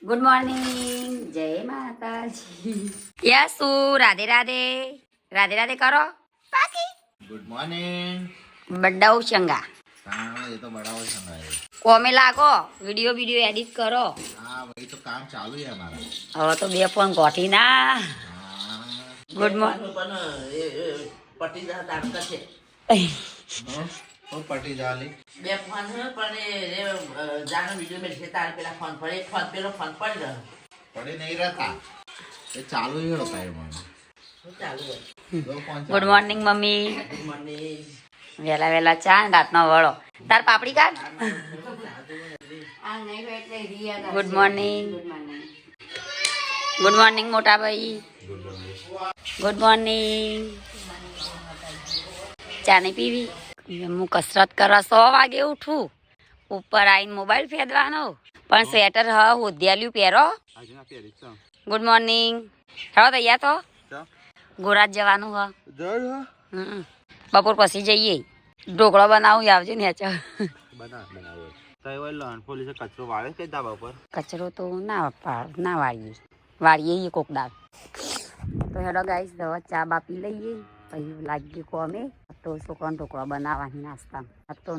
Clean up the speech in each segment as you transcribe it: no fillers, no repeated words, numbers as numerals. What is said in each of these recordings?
Good morning, જય માતાજી. યસુ, રાધે રાધે. રાધે રાધે કરો. બાકી गुड मॉर्निंग। બડાઉ શંગા हाँ ये तो बड़ा हो संगा है। કોમે લાગો, વિડીયો એડિટ કરો. हाँ वही तो काम चालू है हमारा। હવે તો બે ફોન ગોઠી ના. हाँ ગુડ મોર્નિંગ. પટી જા તારતા છે तो पटी जाली બે ફોન હે પણ એ જાનો વિડિયો મેં છે તાર પેલા ફોન પર એક ફોન પેલો ફોન પડી રહ્યો पड़ी नहीं रहता, ये चालू ही होता है मन। શું ચાલુ હોય दो phone good morning mummy. Good morning વેલા વેલા ચા ને રાતનો વળો. તાર પાપડી કાઢ. Good morning. ગુડ મોર્નિંગ મોટા ભાઈ. Good morning. ચા નહીં પીવી? હું કસરત કરવા 100 વાગે ઉઠું. ઉપર આવીને મોબાઈલ ફેરવાનો. પણ સ્વેટર હોદ્યાલ્યું પહેરો. Good morning. હેલો તૈયાર તો ગોરાજ જવાનું હ. બપોર પછી જઈએ. ઢોકળો બનાવું આવજો ને હેચો. કચરો તો ના વાળીએ. વાળીએ કોક દાળ. તો હેડો ગાઈસ, દવા ચા બાપી લઈએ. પછી લાગી કોમે તો છોકરાને ઢોકળો બનાવવાની નાસ્તા. તો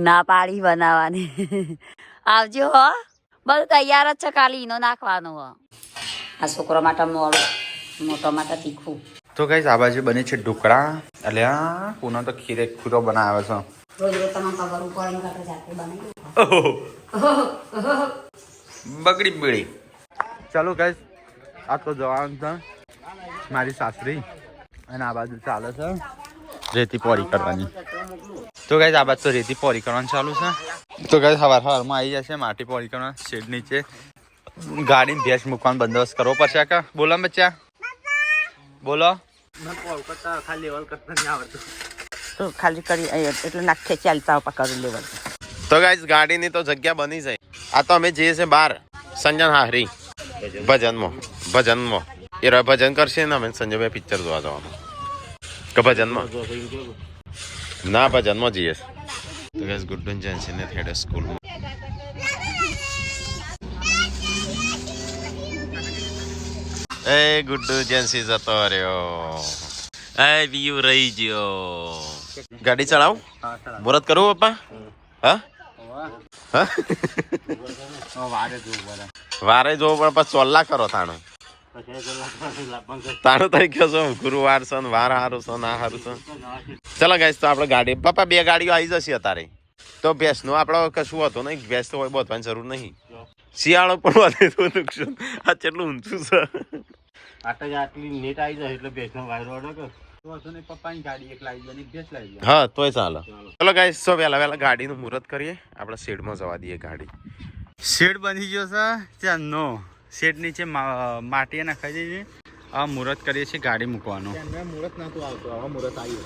ના પાડી બનાવવાની. આવજો હો. બધું તૈયાર જ છે, ખાલી ઈનો નાખવાનો હો. આ છોકરો માટે મોટો માટે તીખું. તો ગાઈસ આ બાજુ બને છે ઢોકળા. અલ્યા પૂનો તો ખીરો બનાવે છે. રોજ રોજ તમને ખબર પડે ને જાતે બનાવી. બગડી બીડી. ચાલો ગાઈસ, આ તો જવાનું છે મારી સાસરી અને આ બાજુ ચાલે છે રેતી પોરી કરવાની. તો ગાઈસ આ બાજુ તો રેતી પોરી કરવાનું ચાલુ છે. તો ગાઈસ હવારમાં આવી જશે માટી પોરી કરવા શેડ નીચે. ગાડી ભેંસ મૂકવાનો બંદોબસ્ત કરવો પડશે. કા બોલો બચ્ચા, બોલો. તો ખાલી કરી એટલે નાખે ચાલતા પકડી લેવલ. તો ગાઈસ ગાડીની તો જગ્યા બની જાય. આ તો અમે જઈએ છે બહાર સંજન હારી ભજનમાં એ ભજન કરશે ને અમે સંજયભાઈ પિક્ચર જોવા જવાનું કે ભજનમાં ના ભજનમાં જઈએ. તો ગાઈસ ગુડ્ડન જેન્સીને થેડે સ્કૂલમાં એ ગુડ્ડુ જેન્સી જતો રહ્યો. એ વ્યુ રહી ગયો. ગાડી ચલાવ મુરત કરું પપ્પા. હા વારે જોવું પણ પછી ચોલ્લા કરો તાણું તઈ ગયો છો. ગુરુવાર છે વાર સારું છે ના સારું છે. ચલો ગાઈસ, તો આપણે ગાડી પપ્પા 2 ગાડીઓ આવી જશે અત્યારે. તો ભેંસનું આપણે કશું હતું નહીં. ભેંસ તો હોય બોધવાની જરૂર નહીં. શિયાળો પણ વધે તો નુકસાન. આ કેટલું ઊંચું છે. આટલી નેટ આવી જાય એટલે ભેંસનો વાયરો અડે. હા તોય ચાલે. ચલો ગાઈસ, તો વહેલા ગાડીનું મુહૂર્ત કરીએ. આપણે શેડમાં જવા દઈએ ગાડી. શેડ બની ગયો છે ત્યાંનો. શેડ નીચે માટી નાખાઈ જઈએ. આ મુહૂર્ત કરીએ છીએ ગાડી મૂકવાનું. मुहूर्त ना तो आवतो, હવે मुहूर्त આવ્યું.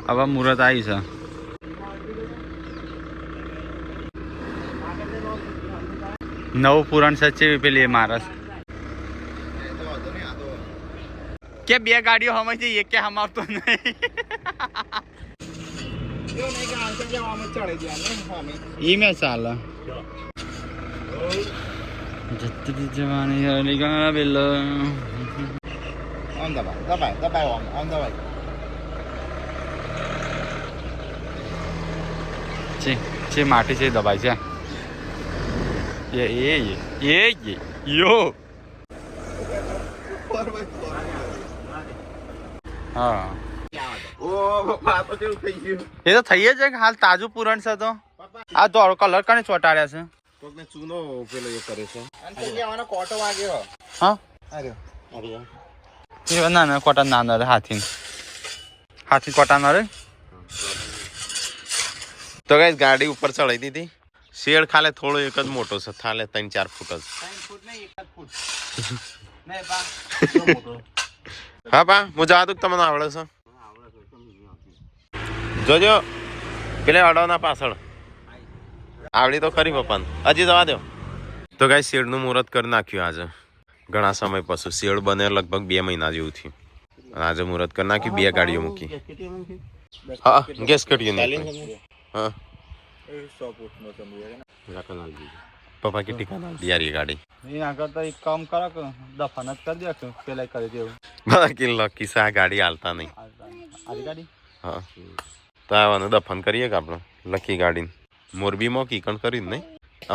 હવે મુહૂર્ત આવી છે. નવું પુરાણ સચેવી પેલી મારસ કે 2 ગાડીઓ હમાઈ જઈએ કે હમાવતો નહીં. ઈ મેં ચાલે જતી જવાની હરી ગા બેલ. આમ દબાય આમ દબાય. છે માટી છે દબાઈ છે. એ યો હા ઓ બાપા તો કેવું થઈ ગયું. એ તો થઈ જ છે. હાલ તાજું પુરણ છે. તો આ ધોળો કલર કને ચોટાડ્યા છે. કોકને ચૂનો પેલો એ કરે છે. અને તો લેવાનો કોટો વાગ્યો. હા એ ના કોટા ના રે હાથી કોટા ના રે. તો ગાઈસ ગાડી ઉપર ચડાવી દીધી. શેડ ખાલે થોડો એક જ મોટો છે. થાલે 3-4 ફૂટ જ. હા પા હું જવા દઉં તમને આવડે છે. જોજો પેલે અડોના પાછળ આવડી તો ખરી પપ્પાને. હજી જવા દો. તો ગાઈસ શેડનું મુહૂર્ત કરી નાખ્યું આજે. ઘણા સમય પછી શેડ બને લગભગ 2 મહિના જેવું થયું. આજે મુહૂર્ત કરી નાખ્યું. 2 ગાડીઓ મૂકી. હા ગેસ કર્યું ને. હા 100 ફૂટનો સમય પપ્પા કેટલી ખાના યાર એ ગાડી એ આગળ તો એક કામ કરો કે દફન જ કરી દે કે પેલા કરી દેવું બાકી લકી આ ગાડી હાલતા નહીં આરી ગાડી હા તો આવવાનું દફન કરીએ કે આપણે લકી ગાડી મોરબીમાં કીકણ કર્યું નહીં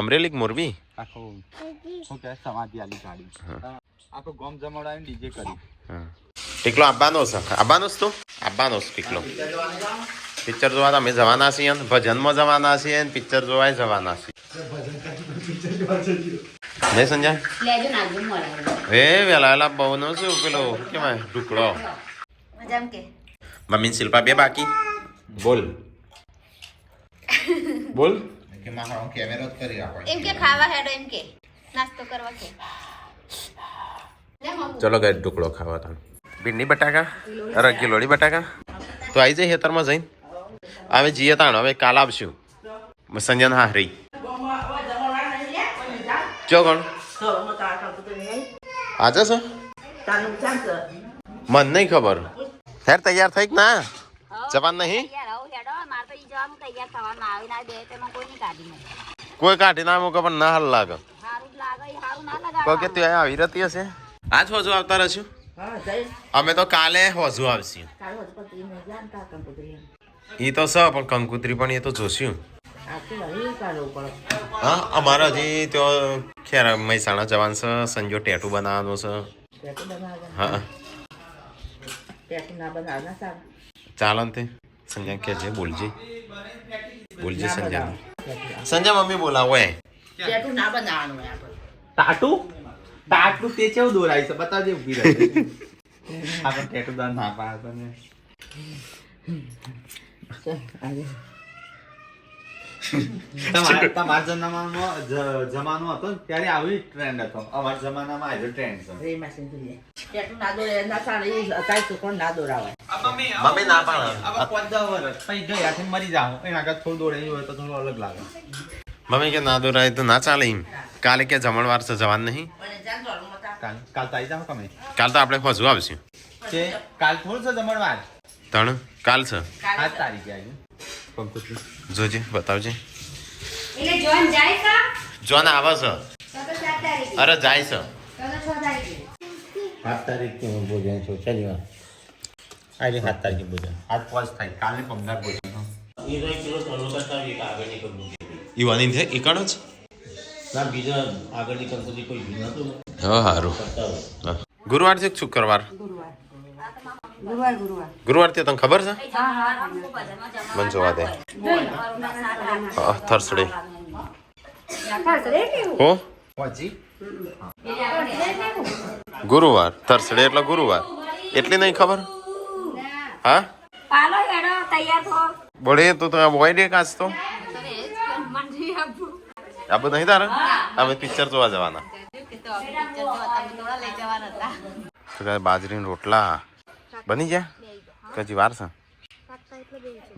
અમરેલી કે મોરબી આખું શું કહે સમાધિ આલી ગાડી આખું ગોમ જમાડાવીને ડીજે કરી હા ટીકલો આવવાનો છે તું આવવાનો છે ટીકલો પિક્ચર જોવા અમે જવાના છીએ ને ભજનમાં જવાના છીએ ને પિક્ચર જોવા જવાના છીએ નહીં સંજય લેજો નાગુ મળે એ વેલા વેલા બહુ નો શું પેલો શું કહેવાય ઢુકડો મજામ કે મમ્મી શિલ્પા બે બાકી બોલ બોલ કે મારો કેમેરો જ કરી રાખો એમ કે ખાવા હેડો એમ કે નાસ્તો કરવા કે ચલો ગઈ ઢુકડો ખાવા તમે ભીંડી બટાકા અરે કિલોડી બટાકા તો આવી જાય ખેતરમાં જઈને હવે જઈએ તાણ હવે કાલ આવશું સંજન હા રહી ચો કોણ આજે છે મન નહીં ખબર હેર તૈયાર થઈ ના જવાન નહીં કોઈ કાઢી ના મૂકે પણ ના હાલ લાગે કોઈ કે ત્યાં આવી રહેતી હશે આજ હોજુ આવતા રહીશું અમે તો કાલે હોજુ આવશું એ તો સ પણ કંકુત્રી પણ એ તો જોશું હા અમારે હજી તો ખેર મહેસાણા જવાનું છે સંજો ટેટુ બનાવવાનો છે હા ચાલો ને તે સંજય કહેજે બોલજે સંજય સંજય મમ્મી બોલાવો એ ટેટુ ના બનાવવાનું હોય આપણે. ટાટું તે કેવું દોરાય છે બતાવજે ઊભી રહે આપણે ટેટુ દાન ના પાડે ને તમારા જમાનો હતો ને ત્યારે આવી ટ્રેન્ડ હતો અમારા જમાનામાં આવ્યો ટ્રેન્ડ છે રે મશીન જોઈએ. ટેટુ ના દોરે ના ચાલે એ અત્યારે છોકરો ના દોરાવાય. મમ્મી ના પાડે આવા 15 વર્ષ પછી ગયા છે મરી જાવ એના આગળ થોડું દોડે હોય તો થોડું અલગ લાગે મમ્મી કે ના દોરાય તો ના ચાલે એમ કાલે કે જમણવાર છે જવાન નહીં પણ જાન દોડમાં હતા. કાલ તો આવી જાવ તમે કાલ તો આપણે હોજુ આવશું કે કાલ થોડું છે જમણવાર ત્રણ કાલ છે 7 તારીખે આવી કંકુત્રી જોજે બતાવજે એટલે જોન જાય કા જોન આવે છે તો 7 તારીખે અરે જાય છે તો 6 તારીખે 7 તારીખે હું ભોજન છું શનિવાર આજે 7 તારીખે ભોજન આજ પાંચ થાય કાલે 15 બોલ એ તો 1 કિલો સોનું કરતા એક આગળની કંપની ઈવાની છે એકણ જ ના બીજા આગળની કંપની કોઈ ભી નતું હા સારું કરતા હોય ગુરુવાર છે કે શુક્રવાર ગુરુવાર તે તને ખબર છે મને જોવા દે થર્સડે હો પછી ગુરુવાર થર્સડે એટલે ગુરુવાર એટલી નહીં ખબર હા પાલો હેડો તૈયાર થો બોલે તો હોય દે કાચ તો આ બધું નહીં તારે અમે પિક્ચર જોવા જવાના તો કાંઈ બાજરીના રોટલા બની ગયા કજી વાર છે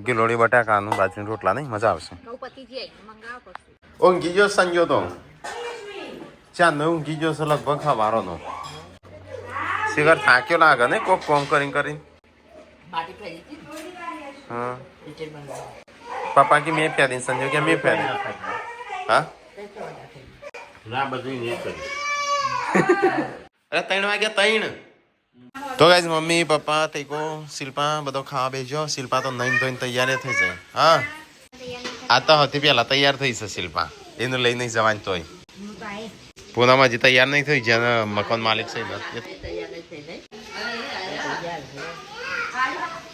ગિલોડી બટાકાનું બાજરીના રોટલા નહીં મજા આવશે ઊંઘી ગયો સંજો તો ચાર ને ઊંઘી ગયો છે લગભગ હવારોનો શિખર થાક્યો લાગે ને કોક કોમ કરીને બાટી ફેરી હતી. હા ટીચર બનાવે. પપ્પા કે મેં ફેરી સંજો કે મેં ફેરી હા ના બધું ને કરી અરે 3 વાગ્યા 3 તો ગાઈઝ મમ્મી પપ્પા તઈકો શિલ્પા બધો ખાવા બેસ્યો શિલ્પા તો નહીં ધોઈને તૈયાર થઈ જાય હા આ તો હતી પેલા તૈયાર થઈ છે શિલ્પા એનું લઈ નહીં જવાની તોય પૂનમ હજી તૈયાર નહીં થઈ જેને મકાન માલિક છે ને તૈયાર નહીં થઈ જાય.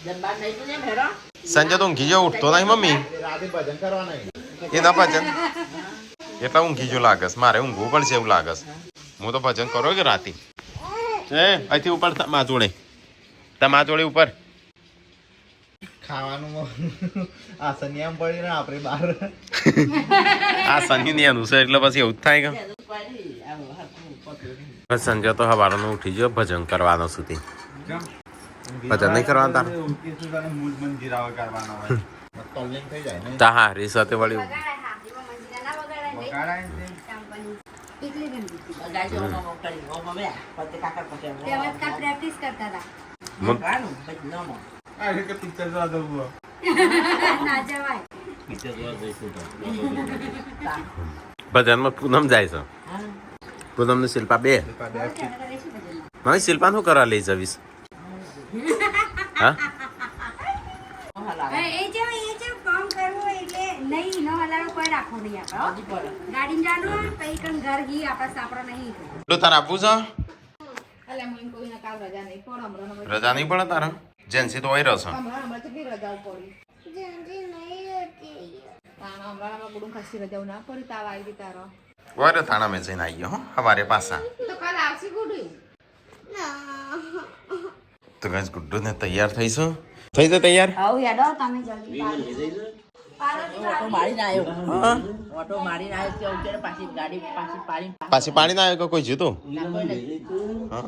જમવા નહીં તો જેમ હેરો. સંજય તો ઊંઘી જો ઉઠતો નહીં મમ્મી રાતે ભજન કરવાના એ ના ભજન એટલે ઊંઘી જો લાગસ મારે ઊંઘવું પડશે એવું લાગસ હું તો ભજન કરો કે રાતે એ અહીંથી ઉપર મા જોડે તમા જોડે ઉપર ખાવાનું આ સનિયામ પડી ને આપણે બહાર આ શનિ ની અનુસાર એટલે પછી એવું જ થાય કે સંજય તો હવારનો ઉઠી ગયો ભજન કરવાનો સુધી ભજન નહીં કરવાનું તાર મંજીરાવા કરવાનો હોય તલ્લીન થઈ જાય ને તા હારી સાથે વળી વગાડાય ને એટલી ગંદી ગાય ઓમો કરી ઓમો બે પતે કાકા પતે. તેમાં કા પ્રેક્ટિસ કરતા હતા ગાનું પછી નમો. આ કે પિક્ચર જોવા દઉં ના જવાય પિક્ચર જોવા જઈશું તો ભજનમાં પૂનમ જાય છે પૂનમ ને શિલ્પા બે હવે શિલ્પા શું કરવા લઈ જવીશ હા એ જે કામ કરવું એટલે નહીં નો હલારો કોઈ રાખો નહીં આપણે ગાડી જાણો પછી કણ ઘર ગઈ આપણા સાપરો નહીં એટલું તારે આપવું છે રજા નહીં પડે તારે જેન્સી તો હોય રહેશે વારે થાણા મેં જઈને આવી ગયો હો હવારે પાછા તો ગાઈસ ગુડ્ડુ ને તૈયાર થઈશું થઈ જાય તૈયાર આવું યાદો તમે જલ્દી ઓટો મારીને આવ્યો ઓટો મારીને આવ્યો કે ઉઠે પાછી ગાડી પાછી પાડી પાછી પાણી ના આવ્યો કે કોઈ જીતું ના કોઈ નથી હા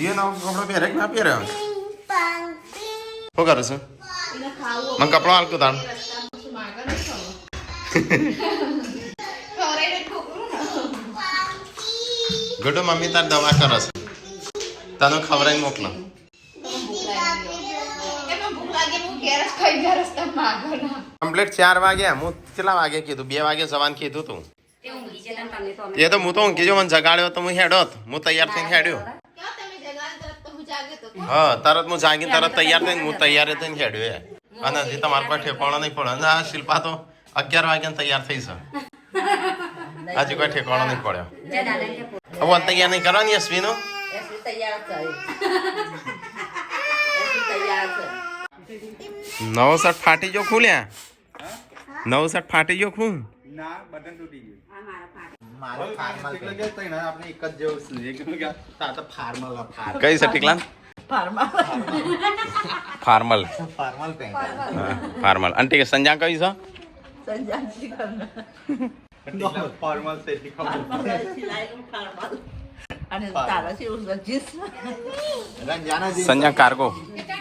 એ ના કપડો પહેરે કે ના પહેરે શું કરે છે મને કપડો હાલતું તાણ ગુડ્ડુ મમ્મી તાર દવા કરે છે તને ખવડાવી મોકલો કમ્પ્લીટ 4 વાગ્યા હું કેટલા વાગે કીધું 2 વાગે જવાનું કીધું તું તે ઊંઘી જતા ને તમે તો અમે એ તો હું તો ઊંઘી જો મને જગાડ્યો તો હું હેડોત હું તૈયાર થઈને હેડ્યો હા તરત હું જાગીને તરત તૈયાર થઈને હું તૈયાર થઈને હેડ્યો એ અને હજી તમારા પર ઠેકાણો નહીં પડે અને આ શિલ્પા તો 11 વાગ્યા તૈયાર થઈ છે હજી કોઈ ઠેકાણો નહીં પડ્યો જે દાદા કે હવે તૈયાર નહીં કરવાની યશ્વીનો એસી તૈયાર જ એસી તૈયાર છે નવો શર્ટ ફાટી જો ખુલ્યા નવો શર્ટ ફાટી જો ખું ના બટન તૂટી ગયું આ મારા પાટ મારો ફાર્મલ એટલે કે તઈ ના આપણે એક જ જેવું છે એક કે તાતા ફાર્મલ કઈ છે ટીકલાન ફાર્મલ ફાર્મલ પેન્ટ ફાર્મલ અને ઠીક સંજા કઈ છે સંજાનજી કરના ફાર્મલ છે ઠીક અને તારા છે જીસ રંજાના જીન્સ સંજા કાર્ગો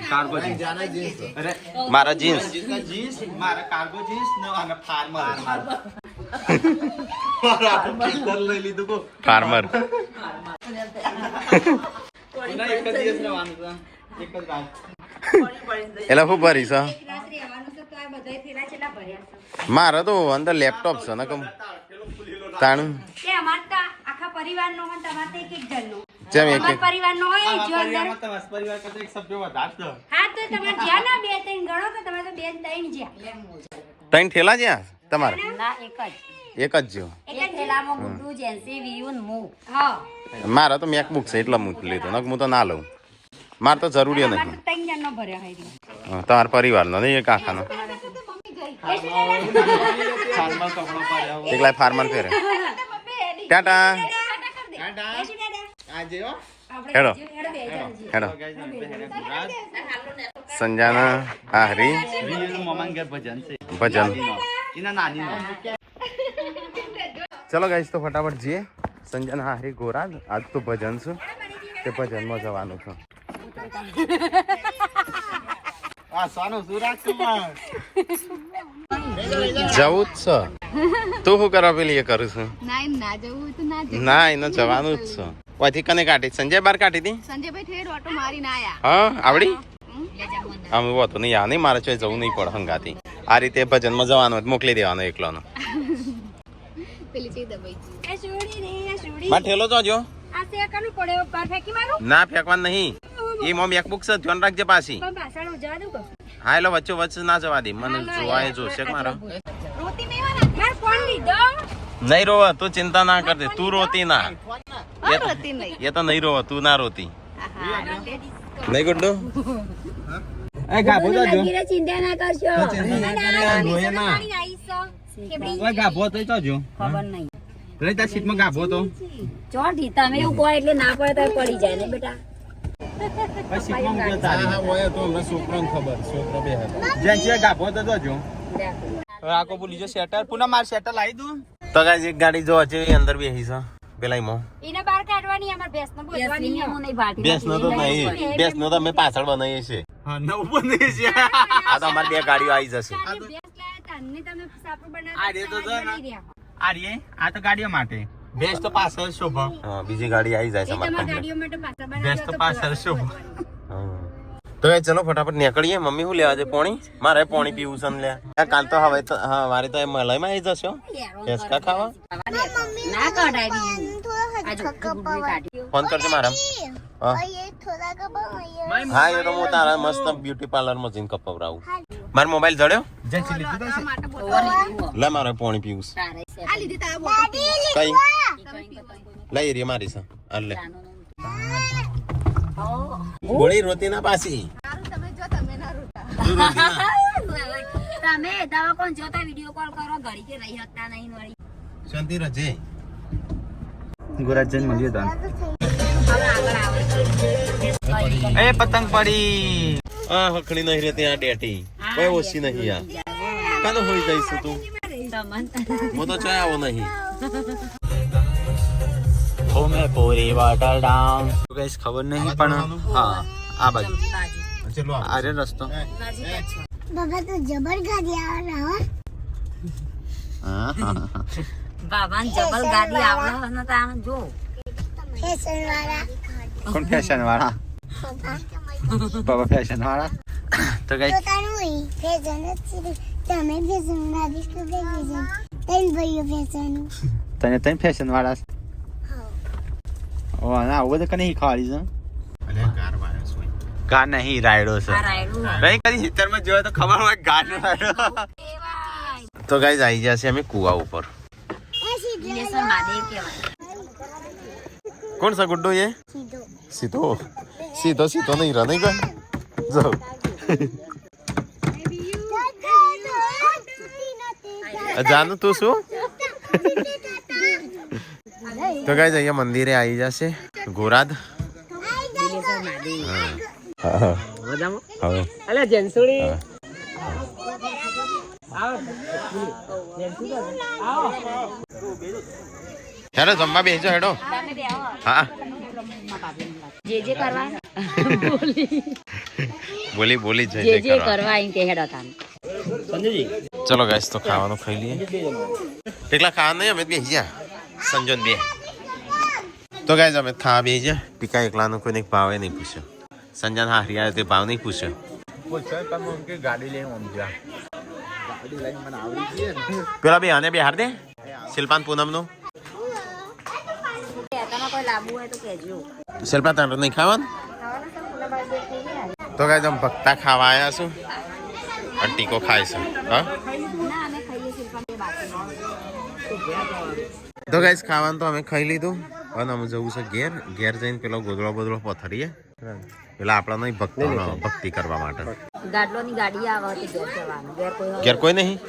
કાર્ગો રંજાના જીન્સ અરે મારા જીન્સ જીન્સ મારા કાર્ગો જીન્સ ને અને ફાર્મલ લઈ લીધું કો ફાર્મર ના એક જ દિવસ રહેવાનું છે એક જ રાત એટલે શું ભરી છે રાત્રે આવવાનું છે તો આ બધાય થેલા છેલ્લા ભર્યા છે મારે તો અંદર લેપટોપ છે ને કમ તાણું કે અમાર તો આખા પરિવારનો હોય તમારે તો એક એક જણનો જેમ એક અમાર પરિવારનો હોય જો અંદર તમારા પરિવાર કરતા એક સભ્ય વધારે છે હા તો તમારે જ્યાં ના 2 3 ગણો તો તમારે તો 2 3 જ્યાં 3 ઠેલા જ્યાં તમારે ના એક જ એક જ જો એક થેલામાં ગુડ્ડુ જેન્સી વિયુ ને હું હા મારે તો મેકબુક છે એટલે હું લીધું ને હું તો ના લઉં મારે તો જરૂરી અમાર નહીં તો 3 જણનો ભર્યા હોય તમારા પરિવારનો નહીં એક આખાનો ફાર્મલ કપડો પહેર્યા એકલા ફાર્મર ફેરે ટાટા આજે હો હેડો હેડો સંજાના આહરી વીરનું મમાન ઘેર ભજન છે ભજન એના નાની નો ચલો ગાઈસ તો ફટાફટ જઈએ સંજાના આહરી ગોરાજ આજ તો ભજન છે તે ભજનમાં જવાનું છે આ સાનો સુરાજ કુમાર જવું જ છે તું શું કરવા પેલી એ કરું છું ના જવું તો ના ના એને જવાનું જ છે ઓથી કને કાઢી સંજય બાર કાઢી હતી સંજયભાઈ ઠેર ઓટો મારીને આયા હા આવડી આમ હોતું નહીં આ નહીં મારે ચોય જવું નહીં પડે હંગાથી આ રીતે ભજનમાં જવાનું હોય તો મોકલી દેવાનો એકલોનો પેલી ચી દબાઈ એ છોડી રે એ છોડી માં ઠેલો જોજો આ તે કનું પડ્યો પર ફેંકી મારું ના ફેંકવાનું નહીં એ મોમ એકબુક છે ધ્યાન રાખજે પાછી પણ પાછળ જવા દઉં હા એટલે વચ્ચે વચ્ચે ના જવા દે મને જોવાય જોશે કે મારો રોતી મેવાના માર ફોન લીધો નહીં રોવા તું ચિંતા ના કરજે તું રોતી ના રોતી નહીં એ તો નહીં રોવા તું ના રોતી નહીં ગુડ્ડુ એ ગાભો તો જો ચિંતા ના કરશો ઓય ગાભો તો જો ખબર નહીં રે તા સીટમાં ગાભો તો ચોટી તમે એવું કહો એટલે ના પડે તો પડી જાય ને બેટા પછી સીટમાં મૂક્યો તારી હા હોય તો અમને છોકરાને ખબર છોકરો બે હતા જેન્સી ગાભો તો જોજો હવે આકો બોલી જો શેટર પુના માર શેટર લાવી દઉં તો ગાઈસ એક ગાડી જો છે અંદર બેહી છે પેલા ઈમો એને બહાર કાઢવાની અમાર ભેંસને બોલવાની હું નહીં ભાટી બેસ નો તો નહીં બેસ નો તો અમે પાછળ બનાવીએ છીએ હા નવ બને છે આ તો અમારી 2 ગાડીઓ આવી જશે ભેંસ લાયા તાને તમે સાપરું આ બનાવતા રે તો જો બની ને. રહ્યા. આ રે આ તો ગાડીઓ માટે બેસ તો પાછળ શોભા હા બીજી ગાડી આવી જાય છે એ તમારી અમારી ગાડીઓ માટે પાછા બેસ તો પાછળ શોભા તો એ ચલો ફટાફટ નીકળીએ. મમ્મી શું લેવા છે? પોણી? મારે પોણી પીવું છે ને લ્યા. કાલ તો હવે હા મારે તો મલાઈમાં આવી જશો હેસકા ખાવા. ના કઢાઈ બીજું. આ જો ગુડુએ કાઢી. ફોન કરજો મારા. હા એ તો હું તારા મસ્ત બ્યુટી પાર્લર માં જઈને કપાવરાવું. મારો મોબાઈલ જડ્યો લે મારે પોણી પીવું છે. આ લીધી તારા બોટલ. કઈ લઈ રે મારી છે આ લે ગોળી રોતી ના પાછી. સારું તમે જો તમે ના રૂટા. તમે દવા કોણ જોતા વિડિયો કોલ કરો ઘડી કે રહી શકતા નહીં વળી. શાંતિ રજે ગોરાજ જઈને મળીએ તો. હવે આગળ આવે. એ પતંગ પડી. આ હખણી નહીં રહેતી આ ડેટી કોઈ ઓછી નહીં આ કાનો હોઈ જઈશું તું. હું તો ચાય આવો નહીં. ઓ મે પૂરી બોટલ ડાઉન. ગાઈસ ખબર નહીં પણ હા આ બાજુ ચલો આ રે રસ્તો. બાબા તો જબર ગાડી આવે બાબાને જબલ ગાડી આવડે ને તા જો ફેશન વાળા કોણ ફેશન વાળા? બાબા ફેશન વાળા. તો ગાઈસ તારું ફેશન જ તમે ફેશન ગાડી કે ફેશન તૈન ભાઈઓ ફેશન તને તને ફેશન વાળા. ઓ ના આવું બધું કને ખાડી છે. અલે કાર વાળો સોય કાર નહીં રાયડો છે. આ રાયડું નહીં કદી ખેતરમાં જોયો તો ખબર હોય કાર નો રાયડો. તો ગાઈસ આવી જશે અમે કુવા ઉપર. રિલેશન મહાદેવ કહેવાય. કોણ સા ગુડ્ડો ये સીધો સીધો સીધો નહીં રહે નહીં કોઈ જો જાનું તું શું. તો ગાઈસ અહીંયા મંદિરે આવી જશે ગોરાદ. રિલેશન મહાદેવ. હવે અલે જેન્સુડી હેડો જમવા બેસજો હેડો. હા જે કરવા બોલી બોલી જય જે જય કરવા. કરવા એમ કે હેડો તાન. ચલો ગાઈસ તો ખાવાનું ખાઈ લઈએ. એકલા ખાવાનું નહીં અમે બેસી જા સંજોન બે. તો ગાઈસ અમે ખાવા બેસી જા. પીકા એકલાનો કોઈને ભાવે નહીં પૂછ્યો. સંજન હારી આવ્યો તે ભાવ નહીં પૂછ્યો. ગાડી લઈને આમ જા. ગાડી લઈને મને આવડી ગઈ. પેલા બે આને બિહાર દે શિલ્પાન પૂનમ નું. તમે કોઈ લાવવું હોય તો કહેજો. શિલ્પા તારે નહીં ખાવાનું. તો ગાઈસ અમે ભક્તા ખાવા આવ્યા છું અને ટીકો ખાય છે. હા ના અમે ખાઈએ છીએ પણ એ બાકી. તો ગાઈસ ખાવાનું તો અમે ખાઈ લીધું અને અમે જવું છે ઘેર. ઘેર જઈને પેલો ગોદડો બોદડો પથરીએ પેલા આપણા નહીં ભક્તો ભક્તિ કરવા માટે. ગાડલોની ગાડી આવે તો ઘેર જવાનું. ઘેર કોઈ હોય ઘેર કોઈ નહીં.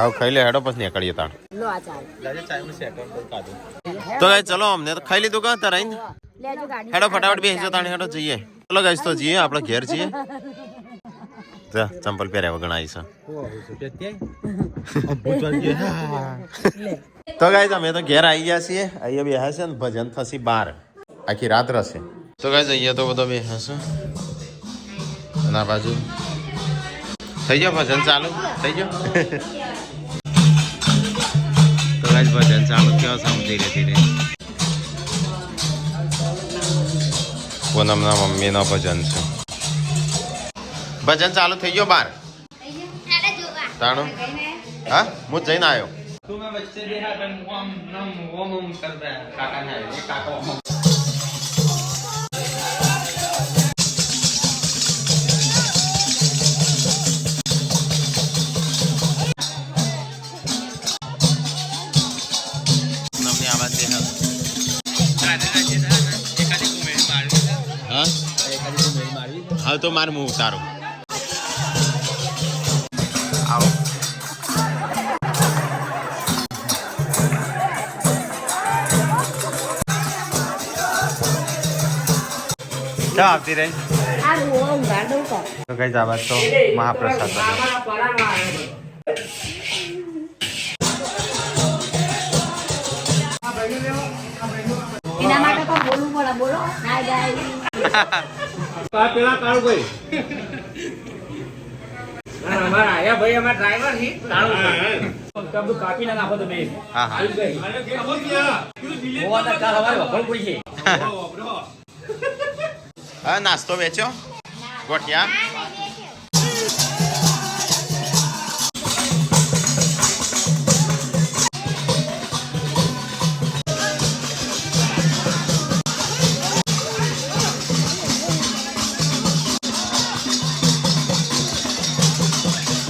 આવ ખાઈ લે હેડો પછી નીકળીએ તાણ. લો આ ચાલ. તો ગાઈસ ચલો અમને તો ખાઈ લીધું કા તાર આઈને લેજો ગાડી. હેડો ફટાફટ બેસજો તાણ હેડો જઈએ. ચલો ગાઈસ તો જઈએ આપણે ઘેર છીએ. જા ચંપલ પહેર્યા વગર આવી છે. તો ગાઈસ અમે તો ઘેર આવી ગયા છીએ. અહીંયા બેહા છે ને ભજન થશે 12 આખી રાત રહેશે. તો ગાઈસ અહીંયા તો બધો બેહા છે અને આ બાજુ થઈ ગયો ભજન ચાલુ થઈ ગયો. તો ગાઈસ ભજન ચાલુ થયો છે ધીરે ધીરે. પૂનમના મમ્મીનો ભજન છે. ભજન ચાલુ થઈ ગયો 12 તાણું. હા હું જઈને આવ્યો. પૂનમની આવાજ દે હા હા તો માર મું ઉતારો. આવો ક્યાં આવતી રહી. આ રૂઓ ઊંઘાડ દઉં કર. તો ગાઈસ આ વાત તો મહાપ્રસાદ બન્યો. એના માટે તો બોલવું પડે. બોલો ના જાય. પેલા કાળુ ભાઈ અમારા આયા ભાઈ અમારા ડ્રાઈવર છે કાળુ કાપી ના નાખો તમે. હા હા હોવાના કાલ અમારે વખોળ પડી છે. હા નાસ્તો વેચ્યો. ગોઠિયા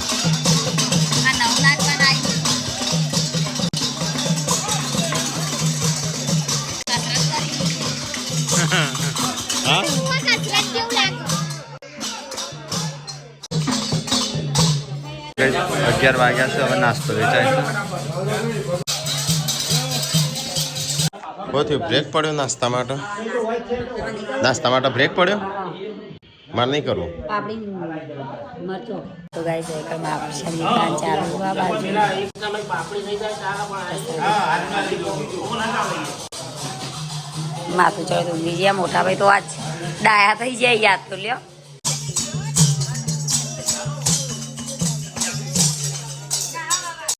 આ નવનાથ બનાવી હા કસરત જેવું લાગે 11 વાગ્યા છે હવે નાસ્તો વેચાય છે બહુ થયું બ્રેક પડ્યો નાસ્તા માટે બ્રેક પડ્યો મારે નહીં કરવું પાપડી મરચો તો ગાઈસ એકલ માં આપણી દુકાન ચાલુ આ બાજુ માથું ચડ્યું બીજા મોટા ભાઈ તો આજ ડાયા થઈ જાય યાદ તો લ્યો